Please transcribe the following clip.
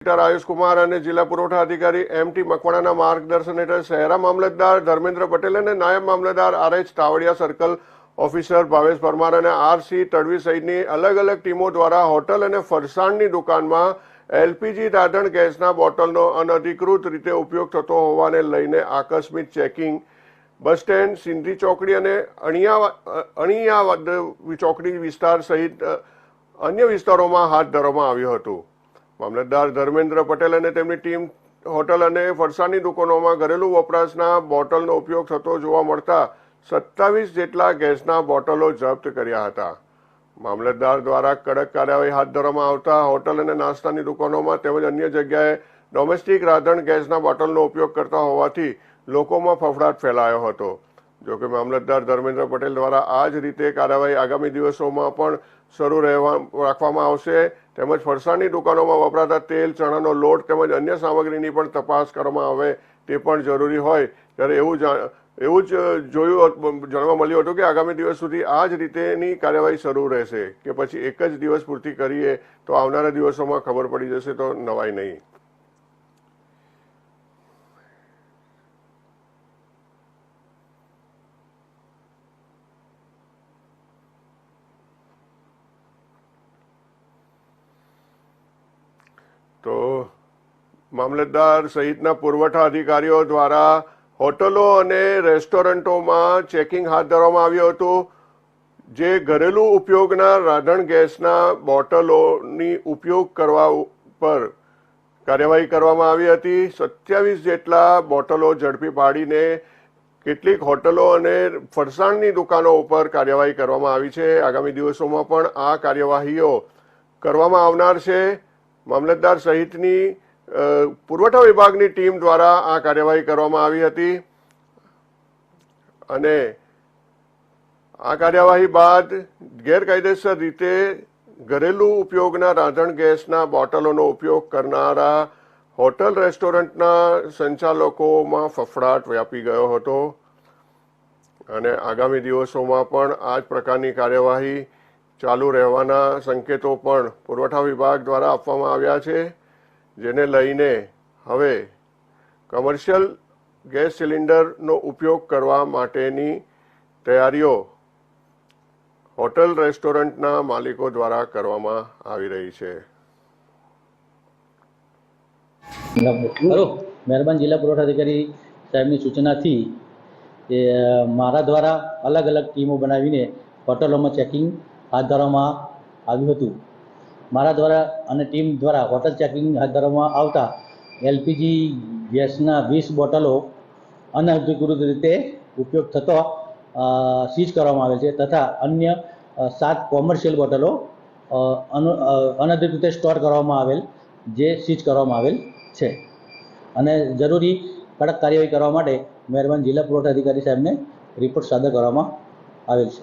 આયુષ કુમાર અને જિલ્લા પુરવઠા અધિકારી એમ.ટી. મકવાણાના માર્ગદર્શન હેઠળ શહેરા મામલતદાર ધર્મેન્દ્ર પટેલ અને નાયબ મામલતદાર આર.એચ. તાવડિયા, સર્કલ ઓફિસર ભાવેશ પરમાર અને આર.સી. તડવી સહિતની અલગ અલગ ટીમો દ્વારા હોટલ અને ફરસાણની દુકાનમાં એલપીજી રાંધણ ગેસના બોટલનો અનધિકૃત રીતે ઉપયોગ થતો હોવાને લઈને આકસ્મિક ચેકિંગ બસ સ્ટેન્ડ, સિંધી ચોકડી અને અણિયા ચોકડી વિસ્તાર સહિત અન્ય વિસ્તારોમાં હાથ ધરવામાં આવ્યું હતું. મામલતદાર ધર્મેન્દ્ર પટેલ અને તેમની ટીમ હોટલ અને ફરસાણની દુકાનોમાં ઘરેલું વપરાશના બોટલનો ઉપયોગ થતો જોવા મળતા 27 જેટલા ગેસના બોટલો જપ્ત કર્યા હતા. મામલતદાર દ્વારા કડક કાર્યવાહી હાથ ધરવામાં આવતા હોટલ અને નાસ્તાની દુકાનોમાં તેમજ અન્ય જગ્યાએ ડોમેસ્ટિક રાંધણ ગેસના બોટલનો ઉપયોગ કરતા હોવાથી લોકોમાં ફફડાટ ફેલાયો હતો. જોકે મામલતદાર ધર્મેન્દ્ર પટેલ દ્વારા આ જ રીતે કાર્યવાહી આગામી દિવસોમાં પણ શરૂ રાખવામાં આવશે. તેમજ ફરસાણની દુકાનોમાં વપરાતા તેલ, ચણાનો લોટ તેમજ અન્ય સામગ્રીની પણ તપાસ કરવામાં આવે તે પણ જરૂરી હોય. ત્યારે એવું જ જાણવા મળ્યું હતું કે આગામી દિવસ સુધી આ જ રીતેની કાર્યવાહી શરૂ રહેશે કે પછી એક જ દિવસ પૂરતી કરીએ તો આવનારા દિવસોમાં ખબર પડી જશે તો નવાઈ નહીં. તો મામલતદાર સહિતના પુરવઠા અધિકારીઓ દ્વારા હોટલો અને રેસ્ટોરન્ટોમાં ચેકિંગ હાથ ધરવામાં આવ્યું હતું. જે ઘરેલું ઉપયોગના રાંધણ ગેસના બોટલોની ઉપયોગ કરવા પર કાર્યવાહી કરવામાં આવી હતી. 27 જેટલા બોટલો ઝડપી પાડીને કેટલીક હોટલો અને ફરસાણની દુકાનો ઉપર કાર્યવાહી કરવામાં આવી છે. આગામી દિવસોમાં પણ આ કાર્યવાહીઓ કરવામાં આવનાર છે. મામલતદાર સહિતની પુરવઠા વિભાગની ટીમ દ્વારા આ કાર્યવાહી કરવામાં આવી હતી અને આ કાર્યવાહી બાદ ગેરકાયદેસર રીતે ઘરેલું ઉપયોગના રાંધણ ગેસના બોટલોનો ઉપયોગ કરનારા હોટલ રેસ્ટોરન્ટના સંચાલકોમાં ફફડાટ વ્યાપી ગયો હતો અને આગામી દિવસોમાં પણ આ જ પ્રકારની કાર્યવાહી ચાલુ રહેવાના સંકેતો પણ પુરવઠા વિભાગ દ્વારા આપવામાં આવ્યા છે. જેને લઈને હવે કમર્શિયલ ગેસ સિલિન્ડરનો ઉપયોગ કરવા માટેની તૈયારીઓ હોટલ રેસ્ટોરન્ટના માલિકો દ્વારા કરવામાં આવી રહી છે. મહેરબાન જિલ્લા પુરવઠા અધિકારી સાહેબની સૂચનાથી મારા દ્વારા અલગ અલગ ટીમો બનાવીને હોટલોમાં ચેકિંગ હાથ ધરવામાં આવ્યું હતું. મારા દ્વારા અને ટીમ દ્વારા હોટલ ચેકિંગ હાથ ધરવામાં આવતા એલપીજી ગેસના 20 બોટલો અનધિકૃત રીતે ઉપયોગ થતો સીઝ કરવામાં આવેલ છે તથા અન્ય 7 કોમર્શિયલ બોટલો અનધિકૃત રીતે સ્ટોર કરવામાં આવેલ જે સીઝ કરવામાં આવેલ છે અને જરૂરી કડક કાર્યવાહી કરવા માટે મહેરબાન જિલ્લા પુરવઠા અધિકારી સાહેબને રિપોર્ટ સાદર કરવામાં આવેલ છે.